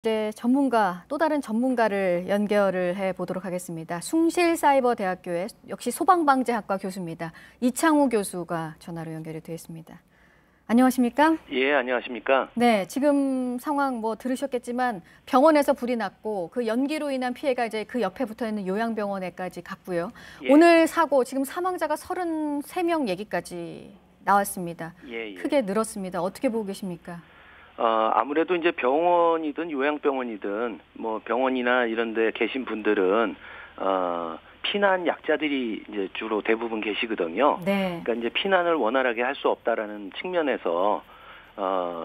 이제 또 다른 전문가를 연결을 해 보도록 하겠습니다. 숭실사이버대학교의 역시 소방방재학과 교수입니다. 이창우 교수가 전화로 연결이 되어 있습니다. 안녕하십니까? 예, 안녕하십니까? 네, 지금 상황 들으셨겠지만 병원에서 불이 났고 그 연기로 인한 피해가 이제 그 옆에 붙어 있는 요양병원에까지 갔고요. 예. 오늘 사고 지금 사망자가 33명 얘기까지 나왔습니다. 예. 크게 늘었습니다. 어떻게 보고 계십니까? 아무래도 이제 병원이든 요양병원이든 뭐 병원이나 이런 데 계신 분들은 피난 약자들이 이제 주로 대부분 계시거든요. 네. 그러니까 이제 피난을 원활하게 할 수 없다라는 측면에서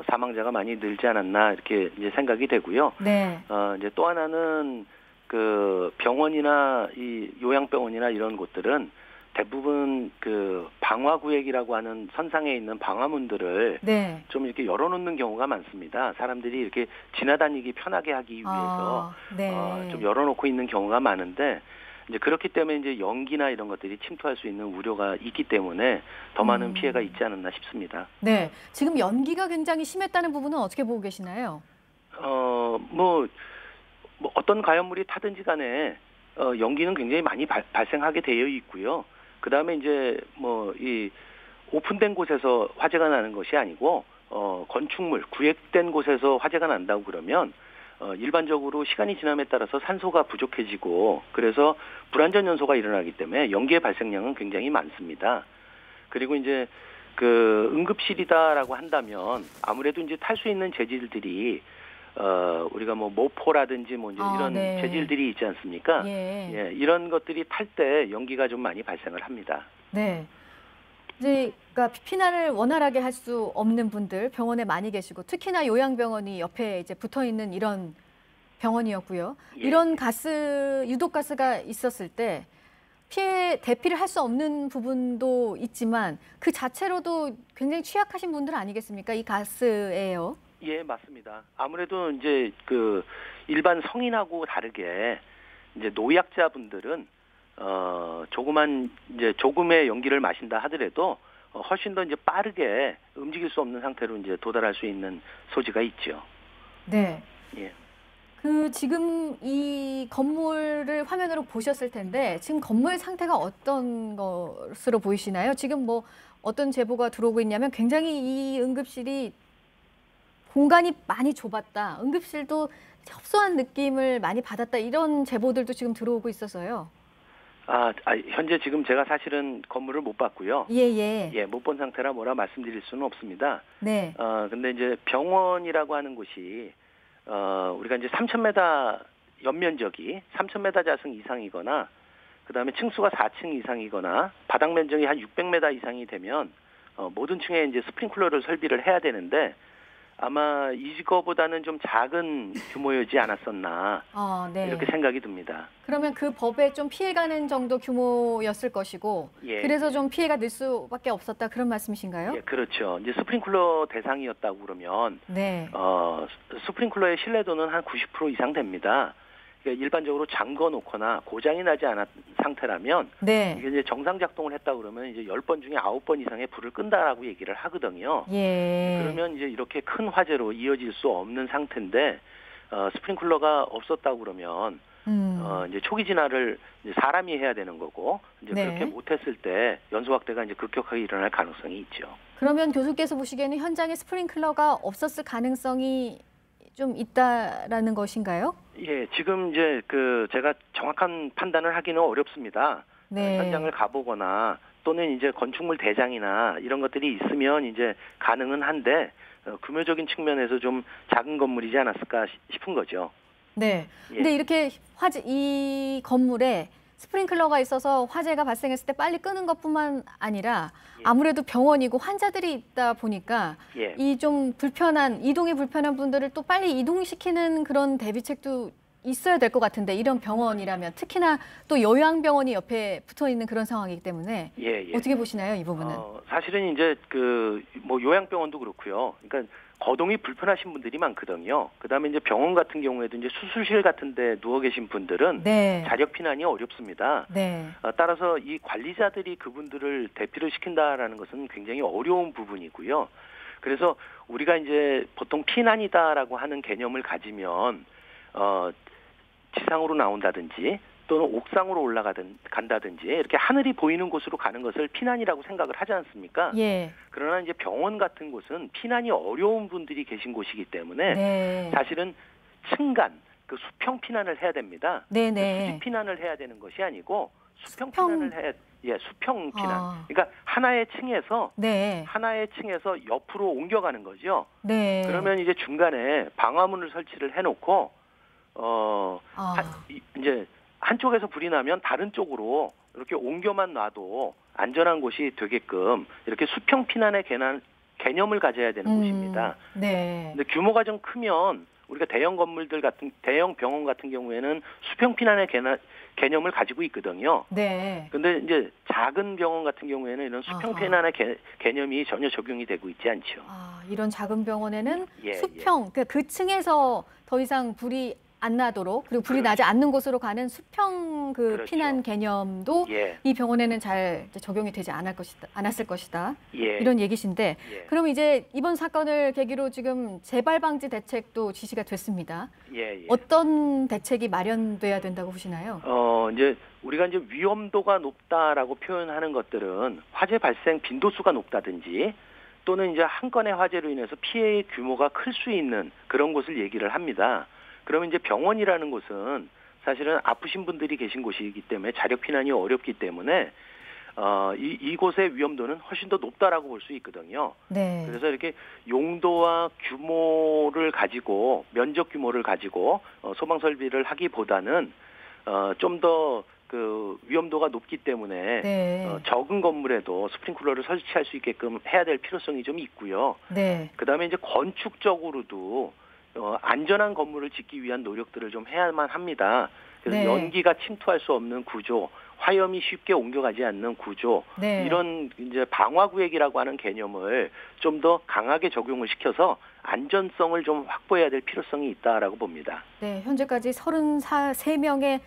사망자가 많이 늘지 않았나 이렇게 이제 생각이 되고요. 네. 이제 또 하나는 그 병원이나 이 요양병원이나 이런 곳들은 대부분 그 방화구역이라고 하는 선상에 있는 방화문들을 네. 좀 이렇게 열어놓는 경우가 많습니다. 사람들이 이렇게 지나다니기 편하게 하기 위해서 네. 좀 열어놓고 있는 경우가 많은데 이제 그렇기 때문에 이제 연기나 이런 것들이 침투할 수 있는 우려가 있기 때문에 더 많은 피해가 있지 않았나 싶습니다. 네, 지금 연기가 굉장히 심했다는 부분은 어떻게 보고 계시나요? 뭐 어떤 가연물이 타든지 간에 연기는 굉장히 많이 발생하게 되어 있고요. 그 다음에 이제 이 오픈된 곳에서 화재가 나는 것이 아니고 건축물, 구획된 곳에서 화재가 난다고 그러면 일반적으로 시간이 지남에 따라서 산소가 부족해지고 그래서 불안전 연소가 일어나기 때문에 연기의 발생량은 굉장히 많습니다. 그리고 이제 그 응급실이다라고 한다면 아무래도 이제 탈 수 있는 재질들이 우리가 모포라든지 이제 이런 네. 재질들이 있지 않습니까? 예, 이런 것들이 탈 때 연기가 좀 많이 발생을 합니다. 네. 이제 그러니까 피난을 원활하게 할 수 없는 분들 병원에 많이 계시고 특히나 요양병원이 옆에 이제 붙어 있는 이런 병원이었고요. 예. 이런 유독 가스가 있었을 때 대피를 할 수 없는 부분도 있지만 그 자체로도 굉장히 취약하신 분들 아니겠습니까? 이 가스에요. 예, 맞습니다. 아무래도 이제 그 일반 성인하고 다르게 이제 노약자분들은 조금의 연기를 마신다 하더라도 훨씬 더 이제 빠르게 움직일 수 없는 상태로 이제 도달할 수 있는 소지가 있죠. 네. 예. 지금 이 건물을 화면으로 보셨을 텐데 지금 건물 상태가 어떤 것으로 보이시나요? 지금 어떤 제보가 들어오고 있냐면 굉장히 이 응급실이 공간이 많이 좁았다. 응급실도 협소한 느낌을 많이 받았다. 이런 제보들도 지금 들어오고 있어서요. 현재 지금 제가 사실은 건물을 못 봤고요. 예. 못 본 상태라 뭐라 말씀드릴 수는 없습니다. 네. 근데 이제 병원이라고 하는 곳이 우리가 이제 3,000m 연면적이 3,000m 자승 이상이거나 그다음에 층수가 4층 이상이거나 바닥 면적이 한 600m 이상이 되면 모든 층에 이제 스프링클러를 설비를 해야 되는데 아마 이거보다는 좀 작은 규모이지 않았었나 네. 이렇게 생각이 듭니다. 그러면 그 법에 좀 피해가는 정도 규모였을 것이고 그래서 좀 피해가 늘 수밖에 없었다 그런 말씀이신가요? 예, 그렇죠. 이제 스프링클러 대상이었다고 그러면 네. 스프링클러의 신뢰도는 한 90% 이상 됩니다. 그러니까 일반적으로 잠궈 놓거나 고장이 나지 않은 상태라면 이게 이제 정상 작동을 했다 그러면 이제 10번 중에 9번 이상의 불을 끈다라고 얘기를 하거든요. 예. 그러면 이제 이렇게 큰 화재로 이어질 수 없는 상태인데 스프링클러가 없었다고 그러면 이제 초기 진화를 이제 사람이 해야 되는 거고 이제 그렇게 못했을 때 연소 확대가 이제 급격하게 일어날 가능성이 있죠. 그러면 교수께서 보시기에는 현장에 스프링클러가 없었을 가능성이 좀 있다라는 것인가요? 예, 지금 이제 제가 정확한 판단을 하기는 어렵습니다. 네. 현장을 가보거나 또는 이제 건축물 대장이나 이런 것들이 있으면 이제 가능은 한데 규모적인 측면에서 좀 작은 건물이지 않았을까 싶은 거죠. 네. 근데 이렇게 이 건물에 스프링클러가 있어서 화재가 발생했을 때 빨리 끄는 것뿐만 아니라 아무래도 병원이고 환자들이 있다 보니까 이 좀 이동이 불편한 분들을 또 빨리 이동시키는 그런 대비책도 있어야 될 것 같은데 이런 병원이라면 특히나 또 요양병원이 옆에 붙어 있는 그런 상황이기 때문에 어떻게 보시나요, 이 부분은? 사실은 이제 요양병원도 그렇고요. 그러니까 거동이 불편하신 분들이 많거든요. 그다음에 이제 병원 같은 경우에도 이제 수술실 같은 데 누워 계신 분들은 자력 피난이 어렵습니다. 따라서 이 관리자들이 그분들을 대피를 시킨다라는 것은 굉장히 어려운 부분이고요. 그래서 우리가 이제 보통 피난이다라고 하는 개념을 가지면 지상으로 나온다든지 또는 옥상으로 간다든지 이렇게 하늘이 보이는 곳으로 가는 것을 피난이라고 생각을 하지 않습니까? 예. 그러나 이제 병원 같은 곳은 피난이 어려운 분들이 계신 곳이기 때문에 네. 사실은 층간, 그 수평 피난을 해야 됩니다. 네네. 수직 피난을 해야 되는 것이 아니고 수평 피난을 수평 피난. 그러니까 하나의 층에서 네. 하나의 층에서 옆으로 옮겨가는 거죠. 네. 그러면 이제 중간에 방화문을 설치를 해놓고 이제 한쪽에서 불이 나면 다른 쪽으로 이렇게 옮겨만 놔도 안전한 곳이 되게끔 이렇게 수평 피난의 개념을 가져야 되는 곳입니다. 네. 근데 규모가 좀 크면 우리가 대형 병원 같은 경우에는 수평 피난의 개념을 가지고 있거든요. 네. 근데 이제 작은 병원 같은 경우에는 이런 수평 피난의 개념이 전혀 적용이 되고 있지 않죠. 이런 작은 병원에는 수평, 그 층에서 더 이상 불이 안 나도록, 그리고 불이 나지 않는 곳으로 가는 수평 그렇죠. 피난 개념도 이 병원에는 잘 적용이 되지 않았을 것이다. 이런 얘기신데, 그럼 이제 이번 사건을 계기로 지금 재발 방지 대책도 지시가 됐습니다. 어떤 대책이 마련돼야 된다고 보시나요? 이제 우리가 이제 위험도가 높다라고 표현하는 것들은 화재 발생 빈도수가 높다든지 또는 이제 한 건의 화재로 인해서 피해의 규모가 클 수 있는 그런 곳을 얘기를 합니다. 그러면 이제 병원이라는 곳은 사실은 아프신 분들이 계신 곳이기 때문에 자력 피난이 어렵기 때문에 이곳의 위험도는 훨씬 더 높다라고 볼 수 있거든요. 네. 그래서 이렇게 용도와 규모를 가지고 면적 규모를 가지고 소방 설비를 하기보다는 좀 더 그 위험도가 높기 때문에 적은 건물에도 스프링클러를 설치할 수 있게끔 해야 될 필요성이 좀 있고요. 그다음에 이제 건축적으로도 안전한 건물을 짓기 위한 노력들을 좀 해야만 합니다. 그래서 연기가 침투할 수 없는 구조, 화염이 쉽게 옮겨가지 않는 구조, 이런 이제 방화구역이라고 하는 개념을 좀 더 강하게 적용을 시켜서 안전성을 좀 확보해야 될 필요성이 있다라고 봅니다. 네, 현재까지 33명의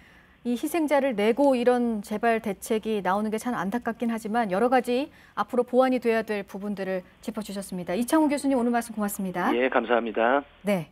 이 희생자를 내고 이런 재발 대책이 나오는 게 참 안타깝긴 하지만 여러 가지 앞으로 보완이 돼야 될 부분들을 짚어주셨습니다. 이창훈 교수님 오늘 말씀 고맙습니다. 예, 감사합니다. 네.